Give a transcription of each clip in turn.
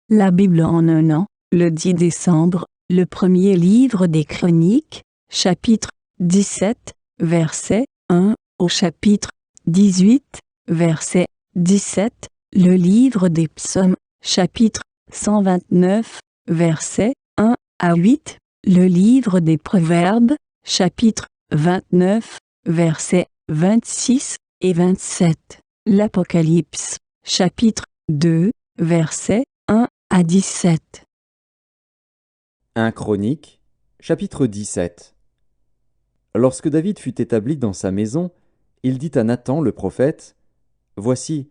La Bible en un an, le 10 décembre, le premier livre des Chroniques, chapitre 17, verset 1 au chapitre 18, verset 17, le livre des Psaumes, chapitre 129, verset 1 à 8, le livre des Proverbes, chapitre 29, versets 26 et 27, l'Apocalypse, chapitre 2, verset 1 à 17. 1 Chroniques, chapitre 17. Lorsque David fut établi dans sa maison, il dit à Nathan le prophète, « Voici,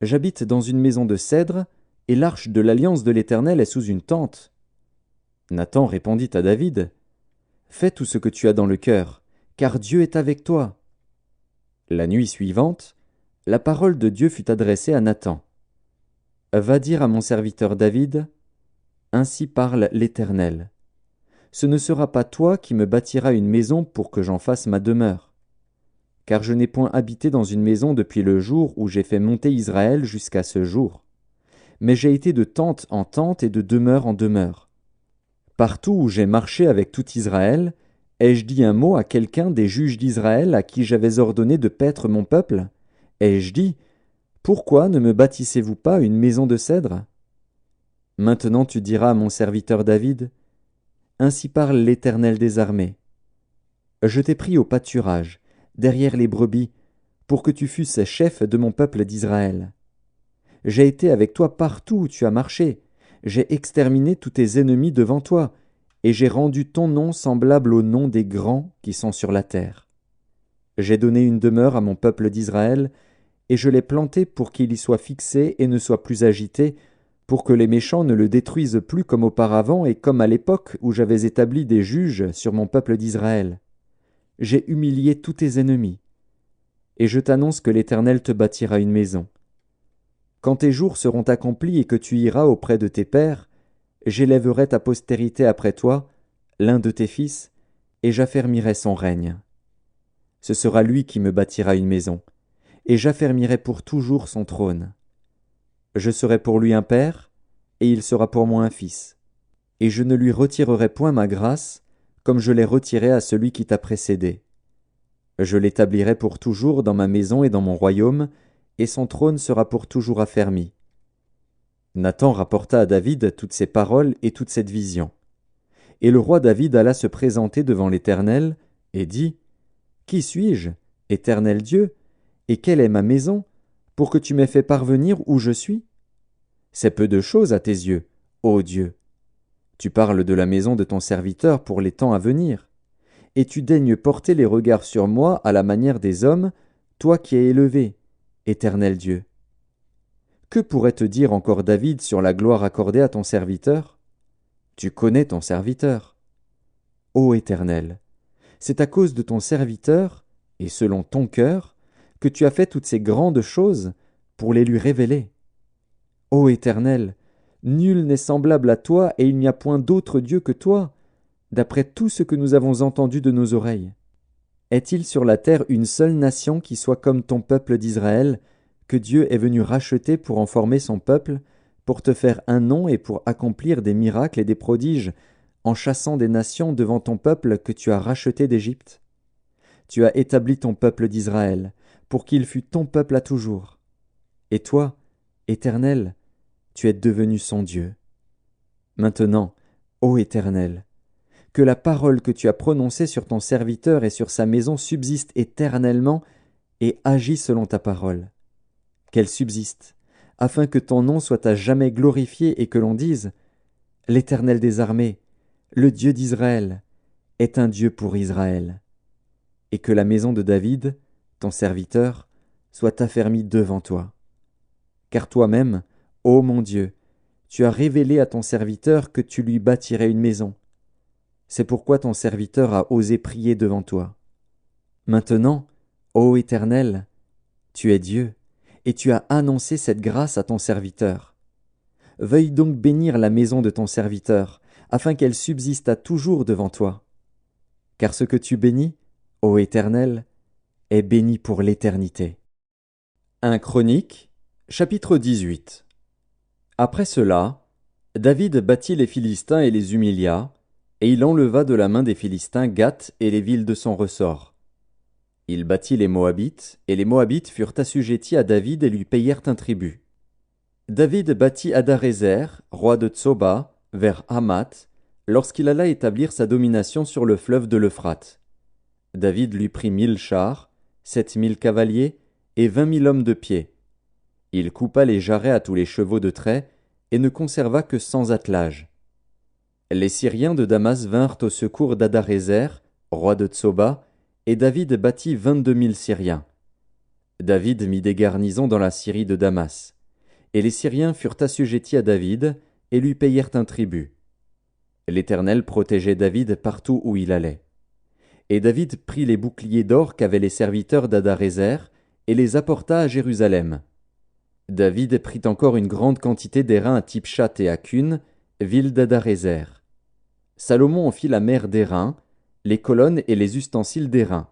j'habite dans une maison de cèdre, et l'arche de l'alliance de l'Éternel est sous une tente. » Nathan répondit à David, « Fais tout ce que tu as dans le cœur, car Dieu est avec toi. » La nuit suivante, la parole de Dieu fut adressée à Nathan. « Va dire à mon serviteur David, ainsi parle l'Éternel. Ce ne sera pas toi qui me bâtiras une maison pour que j'en fasse ma demeure. Car je n'ai point habité dans une maison depuis le jour où j'ai fait monter Israël jusqu'à ce jour. Mais j'ai été de tente en tente et de demeure en demeure. Partout où j'ai marché avec tout Israël, ai-je dit un mot à quelqu'un des juges d'Israël à qui j'avais ordonné de paître mon peuple? Ai-je dit, pourquoi ne me bâtissez-vous pas une maison de cèdre? Maintenant tu diras à mon serviteur David, ainsi parle l'Éternel des armées. Je t'ai pris au pâturage, derrière les brebis, pour que tu fusses chef de mon peuple d'Israël. J'ai été avec toi partout où tu as marché, j'ai exterminé tous tes ennemis devant toi, et j'ai rendu ton nom semblable au nom des grands qui sont sur la terre. J'ai donné une demeure à mon peuple d'Israël, et je l'ai planté pour qu'il y soit fixé et ne soit plus agité, pour que les méchants ne le détruisent plus comme auparavant et comme à l'époque où j'avais établi des juges sur mon peuple d'Israël. J'ai humilié tous tes ennemis. Et je t'annonce que l'Éternel te bâtira une maison. Quand tes jours seront accomplis et que tu iras auprès de tes pères, j'élèverai ta postérité après toi, l'un de tes fils, et j'affermirai son règne. Ce sera lui qui me bâtira une maison, et j'affermirai pour toujours son trône. Je serai pour lui un père, et il sera pour moi un fils. Et je ne lui retirerai point ma grâce, comme je l'ai retirée à celui qui t'a précédé. Je l'établirai pour toujours dans ma maison et dans mon royaume, et son trône sera pour toujours affermi. » Nathan rapporta à David toutes ces paroles et toute cette vision. Et le roi David alla se présenter devant l'Éternel, et dit, « Qui suis-je, Éternel Dieu, et quelle est ma maison, pour que tu m'aies fait parvenir où je suis? C'est peu de choses à tes yeux, ô Dieu. Tu parles de la maison de ton serviteur pour les temps à venir. Et tu daignes porter les regards sur moi à la manière des hommes, toi qui es élevé, Éternel Dieu. Que pourrait te dire encore David sur la gloire accordée à ton serviteur? Tu connais ton serviteur. Ô Éternel, c'est à cause de ton serviteur, et selon ton cœur, que tu as fait toutes ces grandes choses pour les lui révéler. Ô Éternel, nul n'est semblable à toi et il n'y a point d'autre Dieu que toi, d'après tout ce que nous avons entendu de nos oreilles. Est-il sur la terre une seule nation qui soit comme ton peuple d'Israël, que Dieu est venu racheter pour en former son peuple, pour te faire un nom et pour accomplir des miracles et des prodiges, en chassant des nations devant ton peuple que tu as racheté d'Égypte? Tu as établi ton peuple d'Israël, pour qu'il fût ton peuple à toujours. Et toi, Éternel, tu es devenu son Dieu. Maintenant, ô Éternel, que la parole que tu as prononcée sur ton serviteur et sur sa maison subsiste éternellement et agis selon ta parole. Qu'elle subsiste, afin que ton nom soit à jamais glorifié et que l'on dise « L'Éternel des armées, le Dieu d'Israël, est un Dieu pour Israël. » Et que la maison de David, ton serviteur, soit affermie devant toi. Car toi-même, ô mon Dieu, tu as révélé à ton serviteur que tu lui bâtirais une maison. C'est pourquoi ton serviteur a osé prier devant toi. Maintenant, ô Éternel, tu es Dieu, et tu as annoncé cette grâce à ton serviteur. Veuille donc bénir la maison de ton serviteur, afin qu'elle subsiste à toujours devant toi. Car ce que tu bénis, ô Éternel, est béni pour l'éternité. 1 Chroniques, chapitre 18. Après cela, David battit les Philistins et les humilia, et il enleva de la main des Philistins Gath et les villes de son ressort. Il battit les Moabites, et les Moabites furent assujettis à David et lui payèrent un tribut. David battit Hadarézer, roi de Tsoba, vers Hamath, lorsqu'il alla établir sa domination sur le fleuve de l'Euphrate. David lui prit 1000 chars, 7000 cavaliers et 20 000 hommes de pied. Il coupa les jarrets à tous les chevaux de trait et ne conserva que 100 attelages. Les Syriens de Damas vinrent au secours d'Hadarézer, roi de Tsoba, et David battit 22 000 Syriens. David mit des garnisons dans la Syrie de Damas, et les Syriens furent assujettis à David et lui payèrent un tribut. L'Éternel protégeait David partout où il allait. Et David prit les boucliers d'or qu'avaient les serviteurs d'Hadarézer et les apporta à Jérusalem. David prit encore une grande quantité d'airain à Tipchat et à Cune, ville d'Hadarézer. Salomon en fit la mer d'airain, les colonnes et les ustensiles d'airain.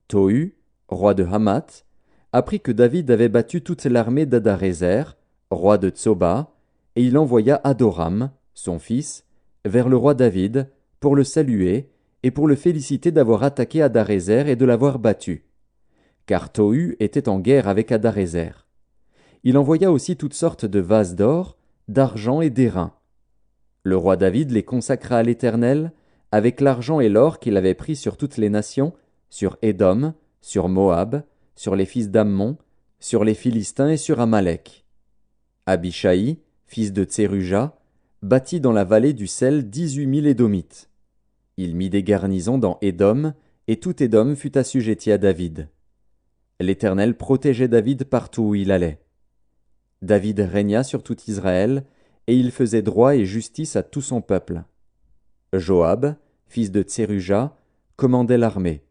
Tohu, roi de Hamath, apprit que David avait battu toute l'armée d'Hadarézer, roi de Tsoba, et il envoya Adoram, son fils, vers le roi David, pour le saluer et pour le féliciter d'avoir attaqué Hadarézer et de l'avoir battu. Car Tohu était en guerre avec Hadarézer. Il envoya aussi toutes sortes de vases d'or, d'argent et d'airain. Le roi David les consacra à l'Éternel, avec l'argent et l'or qu'il avait pris sur toutes les nations, sur Édom, sur Moab, sur les fils d'Ammon, sur les Philistins et sur Amalek. Abishai, fils de Tseruja, bâtit dans la vallée du sel 18 000 Édomites. Il mit des garnisons dans Édom, et tout Édom fut assujetti à David. L'Éternel protégeait David partout où il allait. David régna sur tout Israël, et il faisait droit et justice à tout son peuple. Joab, fils de Tseruja, commandait l'armée.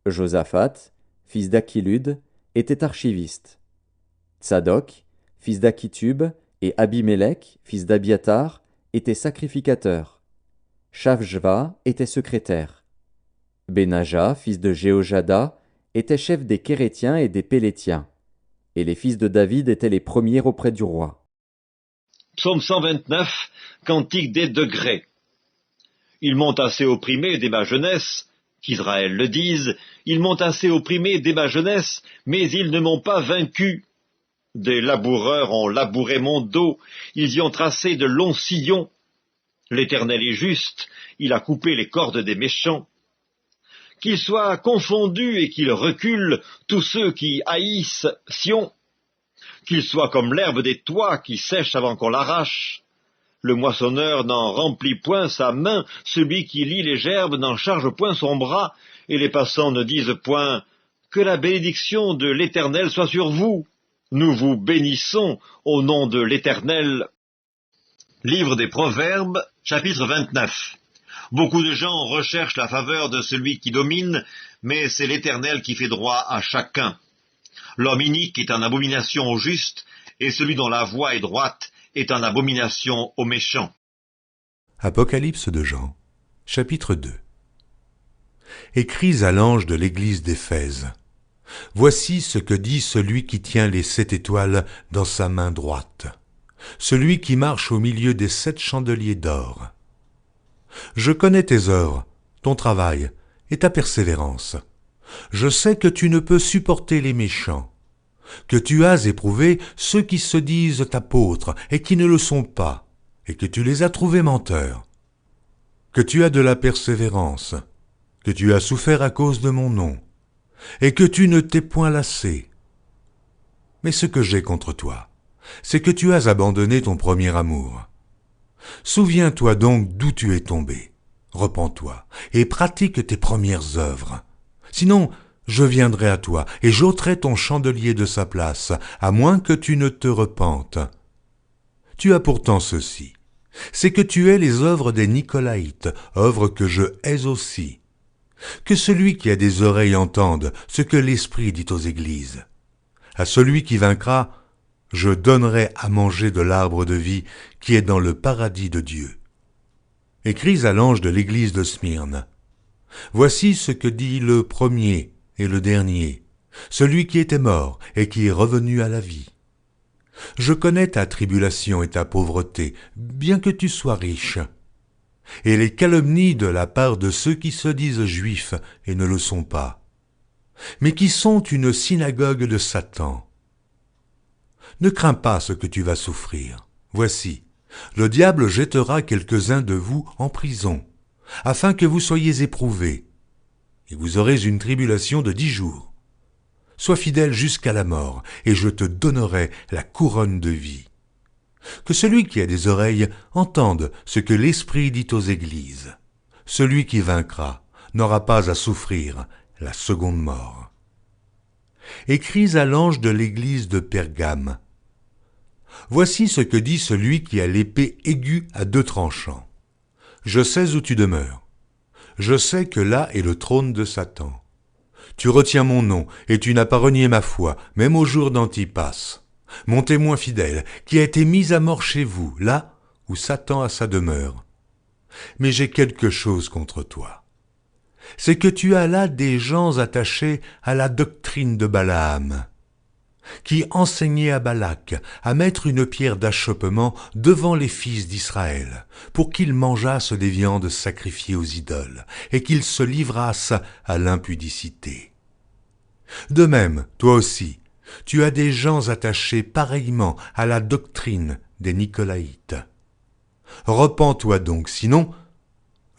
Josaphat, fils d'Achilud, était archiviste. Tsadok, fils d'Achitub, et Abimélec, fils d'Abiatar, étaient sacrificateurs. Shavjva était secrétaire. Benaja, fils de Jéhojada, était chef des Kérétiens et des Pélétiens. Et les fils de David étaient les premiers auprès du roi. Psaume 129, cantique des degrés. Ils m'ont assez opprimé dès ma jeunesse, qu'Israël le dise, ils m'ont assez opprimé dès ma jeunesse, mais ils ne m'ont pas vaincu. Des laboureurs ont labouré mon dos, ils y ont tracé de longs sillons. L'Éternel est juste, il a coupé les cordes des méchants. Qu'ils soient confondus et qu'ils reculent tous ceux qui haïssent Sion. Qu'ils soient comme l'herbe des toits qui sèche avant qu'on l'arrache. Le moissonneur n'en remplit point sa main, celui qui lie les gerbes n'en charge point son bras, et les passants ne disent point « Que la bénédiction de l'Éternel soit sur vous ». Nous vous bénissons au nom de l'Éternel. Livre des Proverbes, chapitre 29. Beaucoup de gens recherchent la faveur de celui qui domine, mais c'est l'Éternel qui fait droit à chacun. L'homme inique est en abomination au juste, et celui dont la voie est droite est en abomination aux méchants. Apocalypse de Jean, chapitre 2. Écris à l'ange de l'église d'Éphèse. Voici ce que dit celui qui tient les 7 étoiles dans sa main droite, celui qui marche au milieu des 7 chandeliers d'or. Je connais tes œuvres, ton travail et ta persévérance. Je sais que tu ne peux supporter les méchants, que tu as éprouvé ceux qui se disent apôtres et qui ne le sont pas, et que tu les as trouvés menteurs, que tu as de la persévérance, que tu as souffert à cause de mon nom, et que tu ne t'es point lassé. Mais ce que j'ai contre toi, c'est que tu as abandonné ton premier amour. Souviens-toi donc d'où tu es tombé, repens-toi, et pratique tes premières œuvres. Sinon, je viendrai à toi, et j'ôterai ton chandelier de sa place, à moins que tu ne te repentes. Tu as pourtant ceci, c'est que tu hais les œuvres des Nicolaïtes, œuvres que je hais aussi. Que celui qui a des oreilles entende ce que l'Esprit dit aux églises. À celui qui vaincra, je donnerai à manger de l'arbre de vie qui est dans le paradis de Dieu. Écris à l'ange de l'église de Smyrne. Voici ce que dit le premier et le dernier, celui qui était mort et qui est revenu à la vie. Je connais ta tribulation et ta pauvreté, bien que tu sois riche, et les calomnies de la part de ceux qui se disent juifs et ne le sont pas, mais qui sont une synagogue de Satan. Ne crains pas ce que tu vas souffrir. Voici, le diable jettera quelques-uns de vous en prison, afin que vous soyez éprouvés, et vous aurez une tribulation de 10 jours. Sois fidèle jusqu'à la mort, et je te donnerai la couronne de vie. Que celui qui a des oreilles entende ce que l'Esprit dit aux églises. Celui qui vaincra n'aura pas à souffrir la seconde mort. Écris à l'ange de l'église de Pergame. Voici ce que dit celui qui a l'épée aiguë à 2 tranchants. Je sais où tu demeures. Je sais que là est le trône de Satan. Tu retiens mon nom, et tu n'as pas renié ma foi, même au jour d'Antipas, mon témoin fidèle, qui a été mis à mort chez vous, là où Satan a sa demeure. Mais j'ai quelque chose contre toi. C'est que tu as là des gens attachés à la doctrine de Balaam, qui enseignait à Balak à mettre une pierre d'achoppement devant les fils d'Israël, pour qu'ils mangeassent des viandes sacrifiées aux idoles, et qu'ils se livrassent à l'impudicité. De même, toi aussi, tu as des gens attachés pareillement à la doctrine des Nicolaïtes. Repens-toi donc, sinon,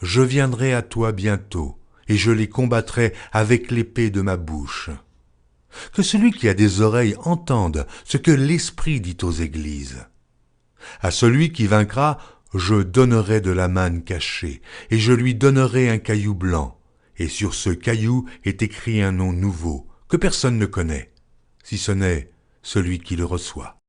je viendrai à toi bientôt, et je les combattrai avec l'épée de ma bouche. Que celui qui a des oreilles entende ce que l'Esprit dit aux églises. À celui qui vaincra, je donnerai de la manne cachée, et je lui donnerai un caillou blanc, et sur ce caillou est écrit un nom nouveau, que personne ne connaît, si ce n'est celui qui le reçoit.